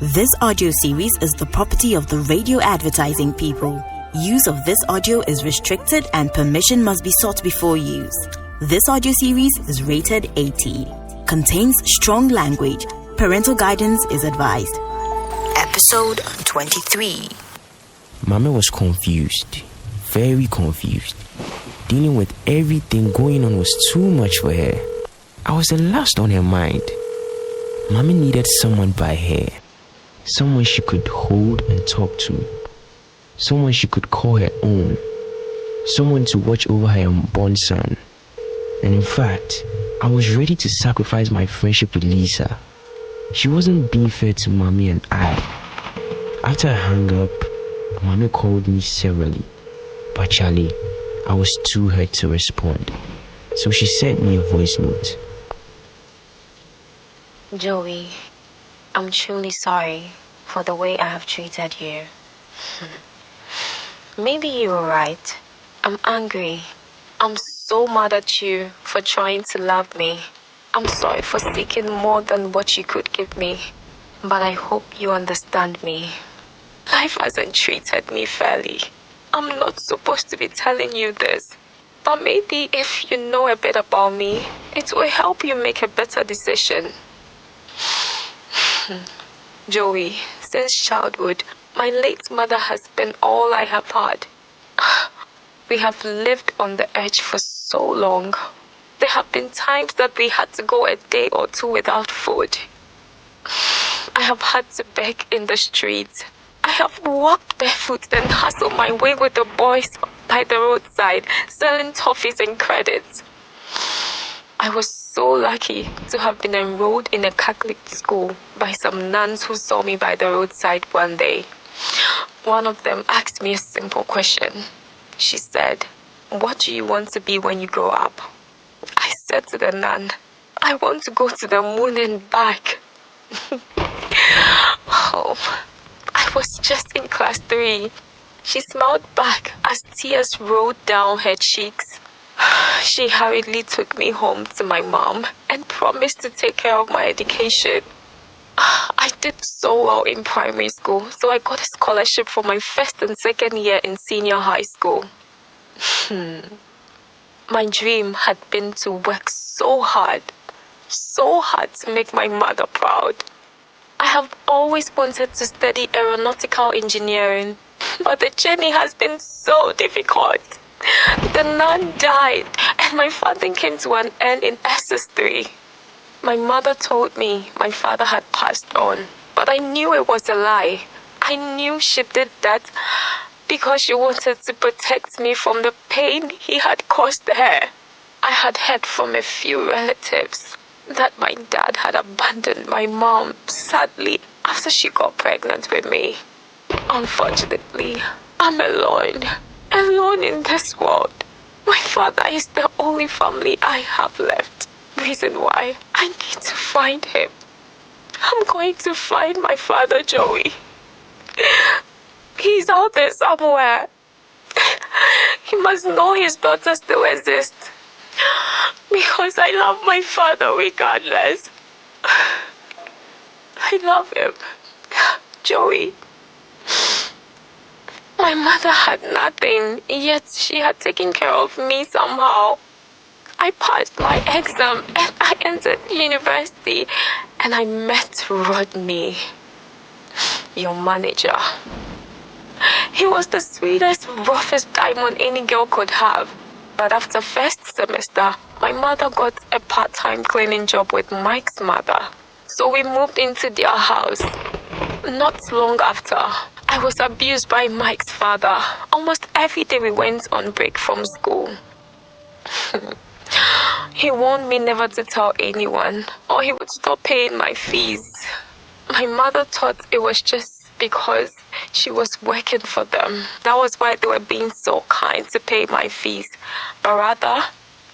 This audio series is the property of the Radio Advertising People. Use of this audio is restricted and permission must be sought before use. This audio series is rated 18. Contains strong language. Parental guidance is advised. Episode 23. Mama was confused. Very confused. Dealing with everything going on was too much for her. I was the last on her mind. Mama needed someone by her. Someone she could hold and talk to. Someone she could call her own. Someone to watch over her unborn son. And in fact, I was ready to sacrifice my friendship with Lisa. She wasn't being fair to Mommy and I. After I hung up, Mommy called me severally. But Charlie, I was too hurt to respond. So she sent me a voice note. Joey, I'm truly sorry for the way I have treated you. Maybe you were right. I'm angry. I'm so mad at you for trying to love me. I'm sorry for seeking more than what you could give me. But I hope you understand me. Life hasn't treated me fairly. I'm not supposed to be telling you this. But maybe if you know a bit about me, it will help you make a better decision. Joey, since childhood, my late mother has been all I have had. We have lived on the edge for so long. There have been times that we had to go a day or two without food. I have had to beg in the streets. I have walked barefoot and hustled my way with the boys by the roadside, selling toffees and credits. I was so lucky to have been enrolled in a Catholic school by some nuns who saw me by the roadside one day. One of them asked me a simple question. She said, "What do you want to be when you grow up?" I said to the nun, "I want to go to the moon and back." Oh, I was just in class 3. She smiled back as tears rolled down her cheeks. She hurriedly took me home to my mom and promised to take care of my education. I did so well in primary school, so I got a scholarship for my first and second year in senior high school. My dream had been to work so hard to make my mother proud. I have always wanted to study aeronautical engineering, but the journey has been so difficult. The nun died, and my funding came to an end in SS3. My mother told me my father had passed on, but I knew it was a lie. I knew she did that because she wanted to protect me from the pain he had caused her. I had heard from a few relatives that my dad had abandoned my mom, sadly, after she got pregnant with me. Unfortunately, I'm alone in this world. My father is the only family I have left. Reason why I need to find him. I'm going to find my father, Joey. He's out there somewhere. He must know his daughter still exists. Because I love my father regardless. I love him. Joey. My mother had nothing, yet she had taken care of me somehow. I passed my exam and I entered university and I met Rodney, your manager. He was the sweetest, roughest diamond any girl could have. But after first semester, my mother got a part-time cleaning job with Mike's mother. So we moved into their house. Not long after, I was abused by Mike's father. Almost every day we went on break from school. He warned me never to tell anyone, or he would stop paying my fees. My mother thought it was just because she was working for them. That was why they were being so kind to pay my fees. But rather,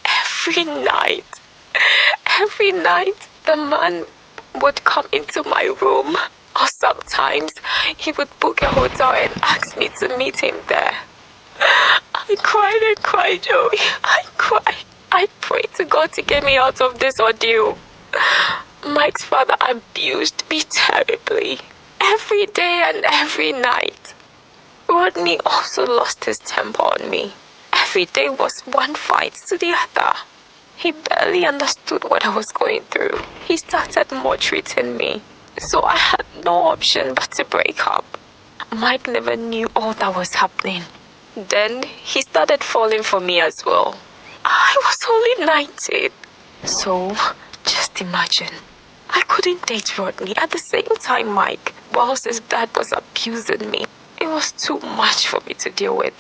every night, the man would come into my room. Or sometimes he would book a hotel and ask me to meet him there. I cried, Joey. I cried. I prayed to God to get me out of this ordeal. Mike's father abused me terribly. every day and every night. Rodney also lost his temper on me. Every day was one fight to the other. He barely understood what I was going through. He started maltreating me, so I had no option but to break up. Mike never knew all that was happening. Then he started falling for me as well. I was only 19. So, just imagine. I couldn't date Rodney at the same time Mike, whilst his dad was abusing me. It was too much for me to deal with.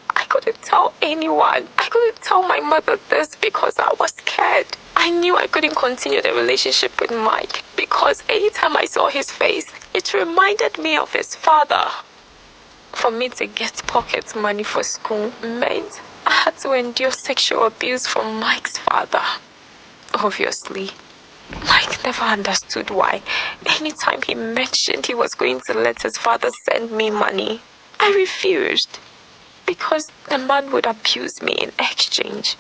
I couldn't tell anyone. I couldn't tell my mother this because I was scared. I knew I couldn't continue the relationship with Mike because anytime I saw his face, it reminded me of his father. For me to get pocket money for school meant I had to endure sexual abuse from Mike's father. Obviously, Mike never understood why. Anytime he mentioned he was going to let his father send me money, I refused. Because the man would abuse me in exchange.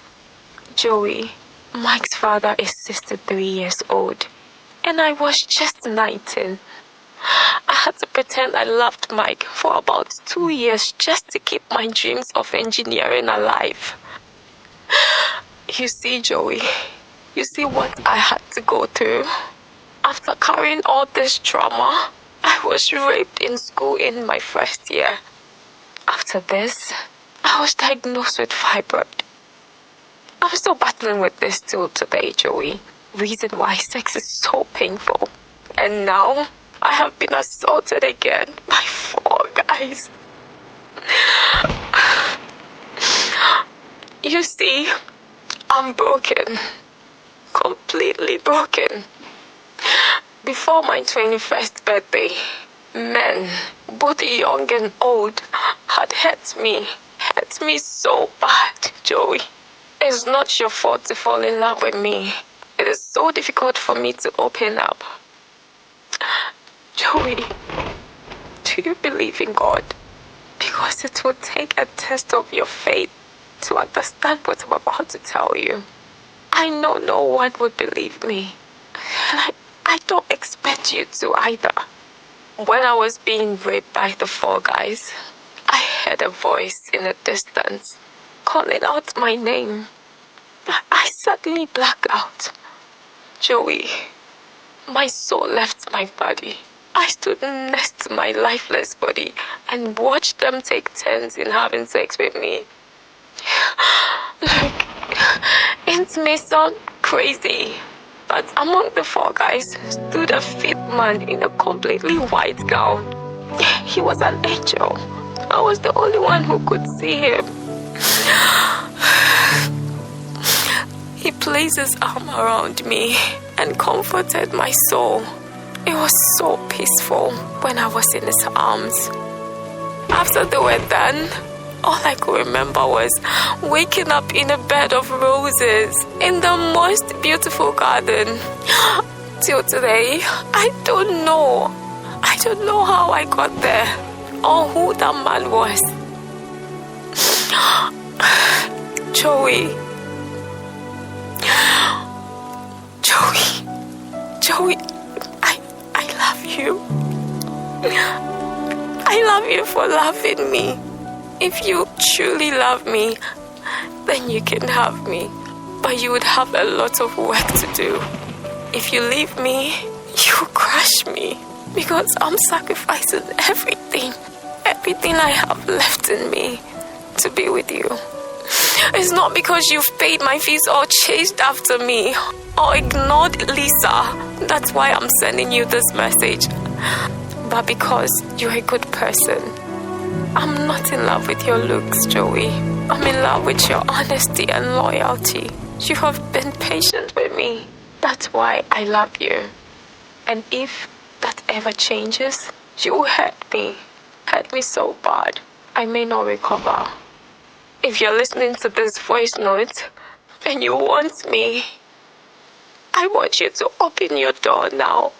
Joey, Mike's father is 63 years old, and I was just 19. I had to pretend I loved Mike for about 2 years just to keep my dreams of engineering alive. You see, Joey, you see what I had to go through? After carrying all this trauma, I was raped in school in my first year. After this, I was diagnosed with fibroid. I'm still battling with this till today, Joey. Reason why sex is so painful. And now, I have been assaulted again by 4 guys. You see, I'm broken. Completely broken. Before my 21st birthday, men, both young and old, had hurt me so bad, Joey. It's not your fault to fall in love with me. It is so difficult for me to open up. Joey, do you believe in God? Because it will take a test of your faith to understand what I'm about to tell you. I know no one would believe me. And I don't expect you to either. When I was being raped by the 4 guys, I heard a voice in the distance calling out my name. I suddenly blacked out. Joey, my soul left my body. I stood next to my lifeless body and watched them take turns in having sex with me. Look, it may sound crazy, but among the 4 guys stood a fit man in a completely white gown. He was an angel. I was the only one who could see him. He placed his arm around me and comforted my soul. It was so peaceful when I was in his arms. After they were done, all I could remember was waking up in a bed of roses in the most beautiful garden. Till today, I don't know how I got there or who that man was. Joey, I love you. I love you for loving me. If you truly love me, then you can have me. But you would have a lot of work to do. If you leave me, you crush me. Because I'm sacrificing everything I have left in me to be with you. It's not because you've paid my fees or chased after me or ignored Lisa. That's why I'm sending you this message. But because you're a good person. I'm not in love with your looks, Joey. I'm in love with your honesty and loyalty. You have been patient with me. That's why I love you. And if that ever changes, you will hurt me so bad, I may not recover. If you're listening to this voice note and you want me, I want you to open your door now.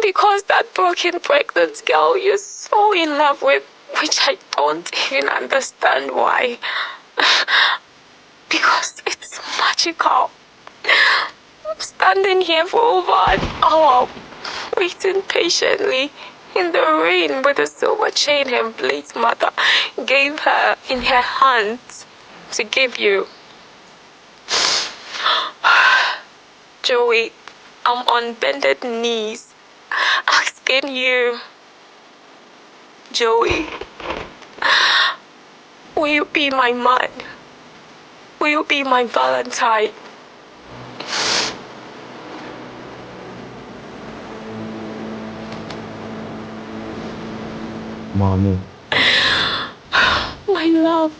Because that broken, pregnant girl you're so in love with, which I don't even understand why. Because it's magical. I'm standing here for over an hour waiting patiently in the rain with the silver chain her late mother gave her in her hands to give you. Joey, I'm on bended knees asking you, Joey, will you be my man? Will you be my Valentine? Mommy. My love.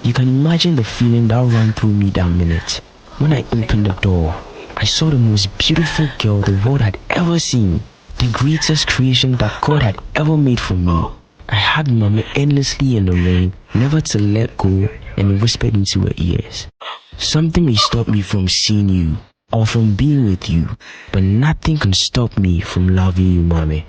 You can imagine the feeling that ran through me that minute. When I opened the door, I saw the most beautiful girl the world had ever seen. The greatest creation that God had ever made for me. I hugged Mommy endlessly in the rain, never to let go, and whispered into her ears. Something may stop me from seeing you, or from being with you, but nothing can stop me from loving you, Mommy.